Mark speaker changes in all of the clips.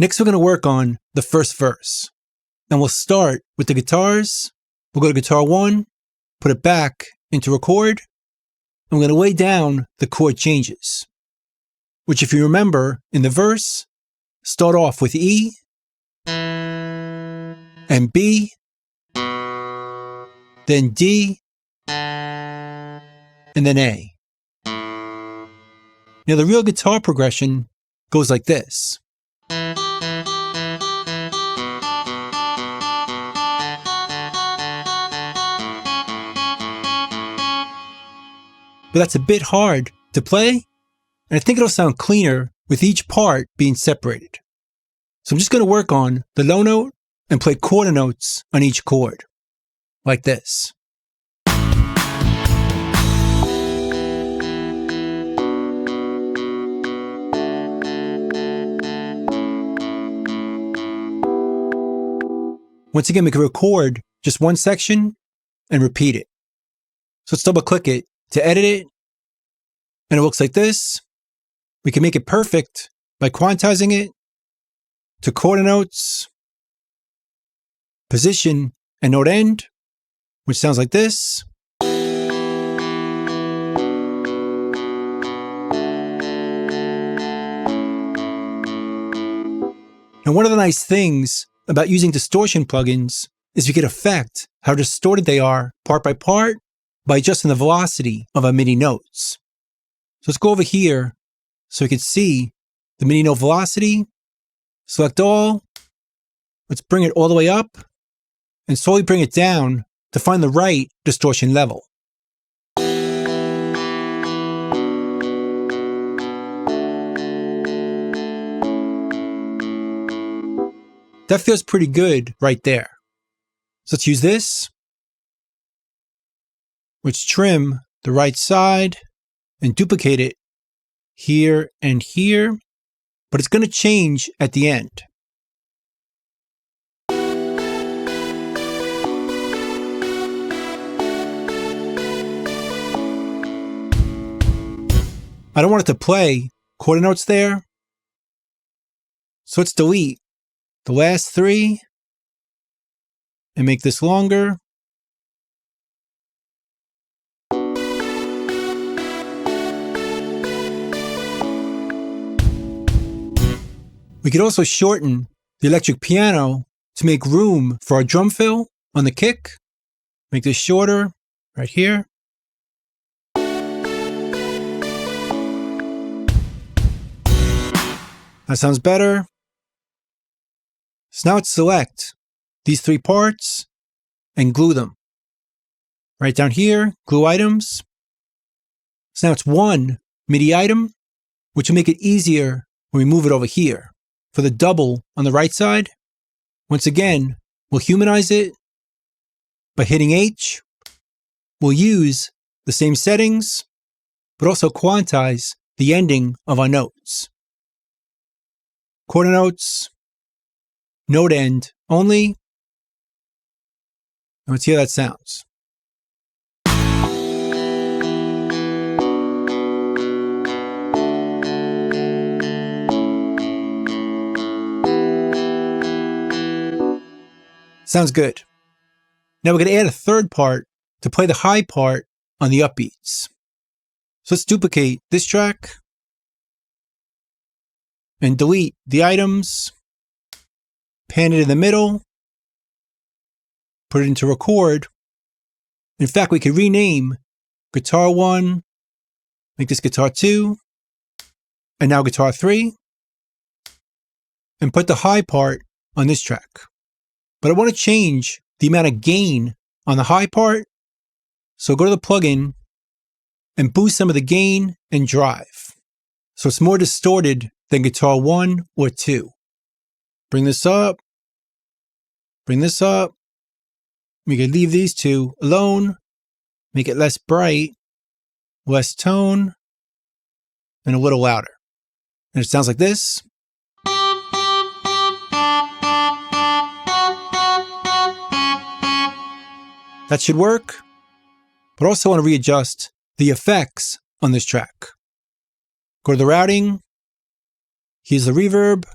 Speaker 1: Next, we're going to work on the first verse. And we'll start with the guitars. We'll go to guitar 1, put it back into record, and we're going to lay down the chord changes, which, if you remember, in the verse, start off with E and B, then D, and then A. Now, the real guitar progression goes like this. But that's a bit hard to play, and I think it'll sound cleaner with each part being separated. So I'm just going to work on the low note and play quarter notes on each chord, like this. Once again, we can record just one section and repeat it. So let's double click it to edit it, and it looks like this. We can make it perfect by quantizing it to quarter notes, position, and note end, which sounds like this. And one of the nice things about using distortion plugins is you can affect how distorted they are part by part by adjusting the velocity of our MIDI notes. So let's go over here so we can see the MIDI note velocity. Select all. Let's bring it all the way up and slowly bring it down to find the right distortion level. That feels pretty good right there. So let's use this. Let's trim the right side and duplicate it here and here, but it's going to change at the end. I don't want it to play quarter notes there, so let's delete the last 3 and make this longer. We could also shorten the electric piano to make room for our drum fill on the kick. Make this shorter right here. That sounds better. So now let's select these 3 parts and glue them. Right down here, glue items. So now it's one MIDI item, which will make it easier when we move it over here. For the double on the right side, once again, we'll humanize it by hitting H. We'll use the same settings, but also quantize the ending of our notes. Quarter notes, note end only. And let's hear how that sounds. Sounds good. Now we're going to add a third part to play the high part on the upbeats. So let's duplicate this track and delete the items, pan it in the middle, put it into record. In fact, we could rename guitar 1, make this guitar 2, and now guitar 3, and put the high part on this track. But I want to change the amount of gain on the high part. So go to the plugin and boost some of the gain and drive, so it's more distorted than guitar 1 or 2. Bring this up. Bring this up. We can leave these 2 alone. Make it less bright, less tone, and a little louder. And it sounds like this. That should work, but also want to readjust the effects on this track. Go to the routing. Here's the reverb.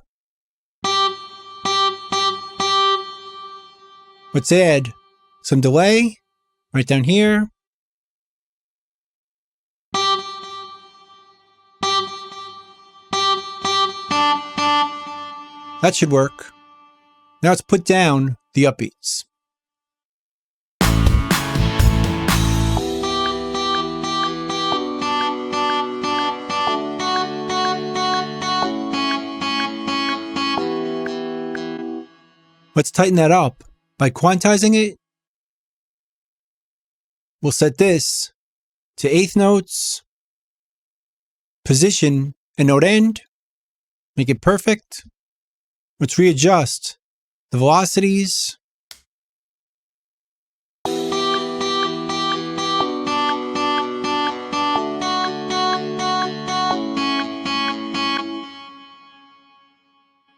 Speaker 1: Let's add some delay right down here. That should work. Now let's put down the upbeats. Let's tighten that up by quantizing it. We'll set this to eighth notes, position and note end, make it perfect. Let's readjust the velocities.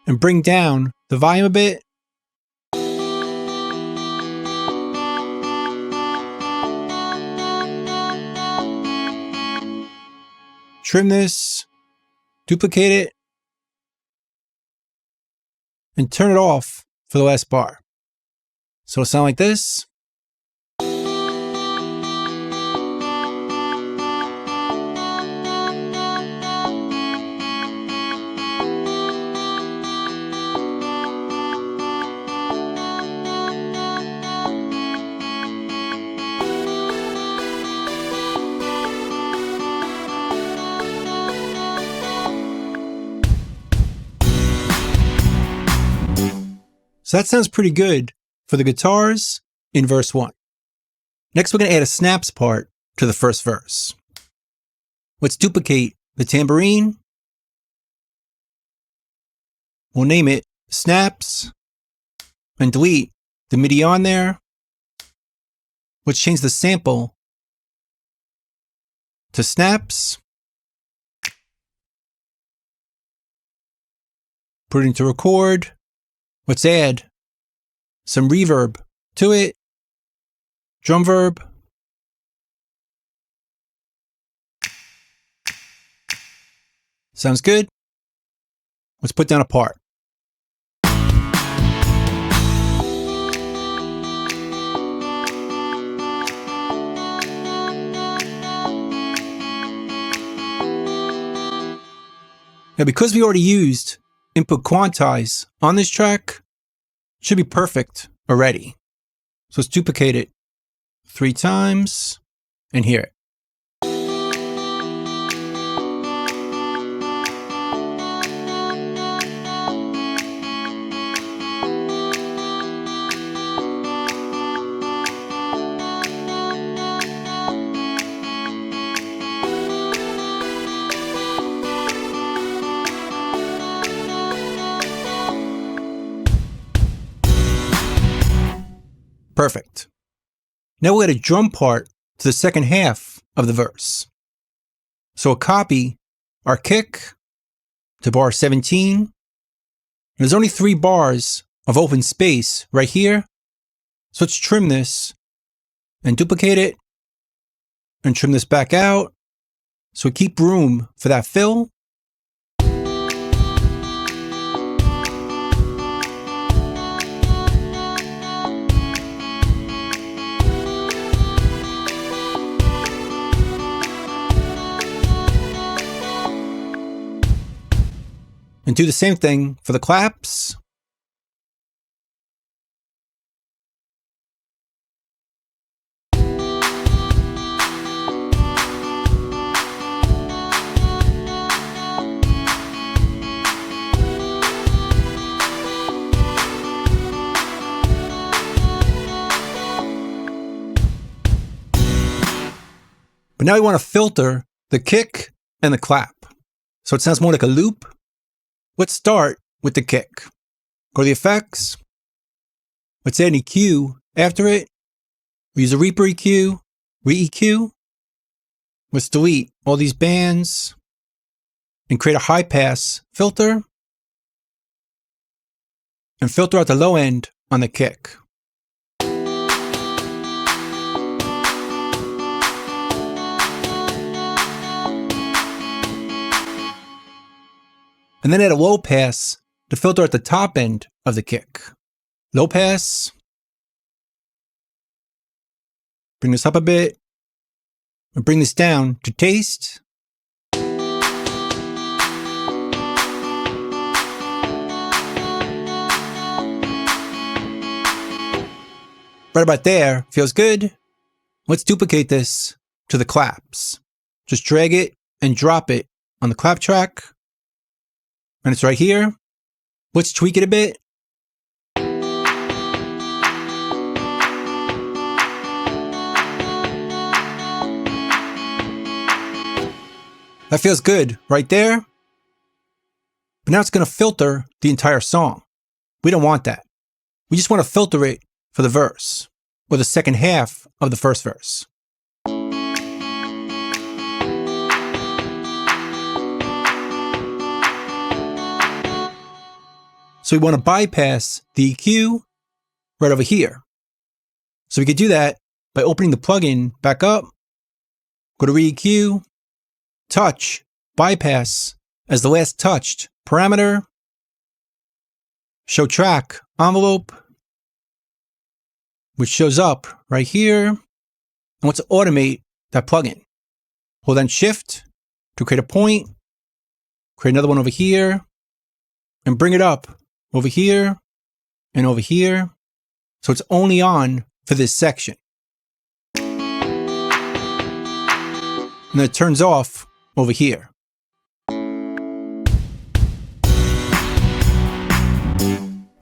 Speaker 1: And bring down the volume a bit. Trim this, duplicate it, and turn it off for the last bar. So it'll sound like this. So that sounds pretty good for the guitars in verse 1. Next, we're going to add a snaps part to the first verse. Let's duplicate the tambourine. We'll name it snaps and delete the MIDI on there. Let's change the sample to snaps. Put it into record. Let's add some reverb to it. Drum verb. Sounds good. Let's put down a part. Now, because we already used input quantize on this track, it should be perfect already. So let's duplicate it 3 times and hear it. Perfect. Now we'll add a drum part to the second half of the verse. So we'll copy our kick to bar 17. There's only 3 bars of open space right here. So let's trim this and duplicate it and trim this back out. So we keep room for that fill. And do the same thing for the claps. But now we want to filter the kick and the clap. So it sounds more like a loop. Let's start with the kick. Go to the effects. Let's add an EQ after it. We use a Reaper EQ, re-EQ. Let's delete all these bands and create a high pass filter and filter out the low end on the kick. And then add a low pass to filter at the top end of the kick. Low pass. Bring this up a bit. And bring this down to taste. Right about there, feels good. Let's duplicate this to the claps. Just drag it and drop it on the clap track. And it's right here. Let's tweak it a bit. That feels good right there. But now it's going to filter the entire song. We don't want that. We just want to filter it for the verse, or the second half of the first verse. So we want to bypass the EQ right over here. So we could do that by opening the plugin back up, go to Re-EQ, touch, bypass as the last touched parameter, show track envelope, which shows up right here. And let's automate that plugin. Hold down Shift to create a point, create another one over here, and bring it up over here and over here. So it's only on for this section. And then it turns off over here.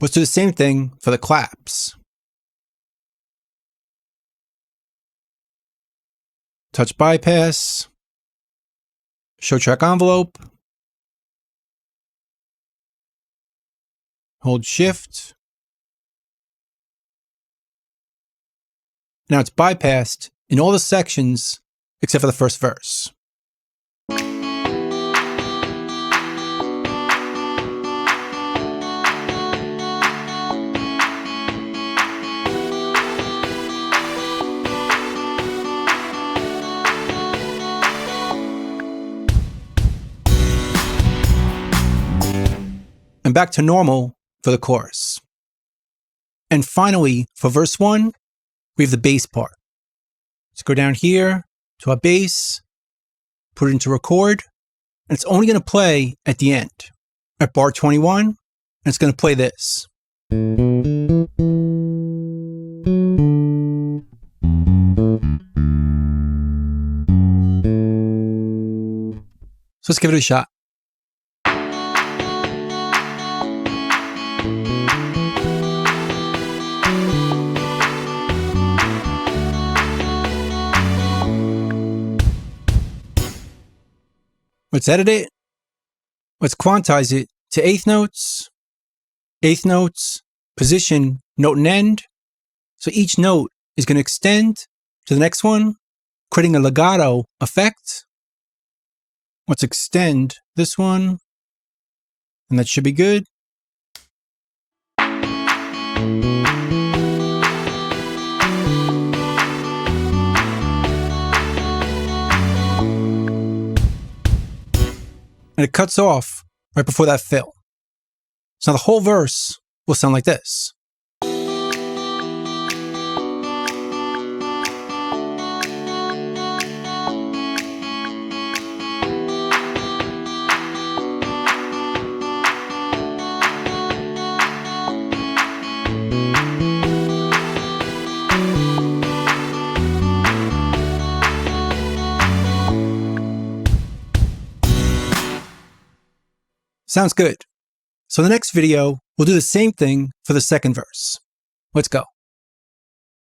Speaker 1: Let's do the same thing for the claps. Touch bypass, show track envelope, hold Shift. Now it's bypassed in all the sections except for the first verse. And back to normal for the chorus. And finally, for verse 1, we have the bass part. Let's go down here to our bass, put it into record, and it's only going to play at the end, at bar 21, and it's going to play this. So let's give it a shot. Let's edit it. Let's quantize it to eighth notes, position, note and end. So each note is going to extend to the next one, creating a legato effect. Let's extend this one, and that should be good. And it cuts off right before that fill. So now the whole verse will sound like this. Sounds good. So in the next video, we'll do the same thing for the second verse. Let's go.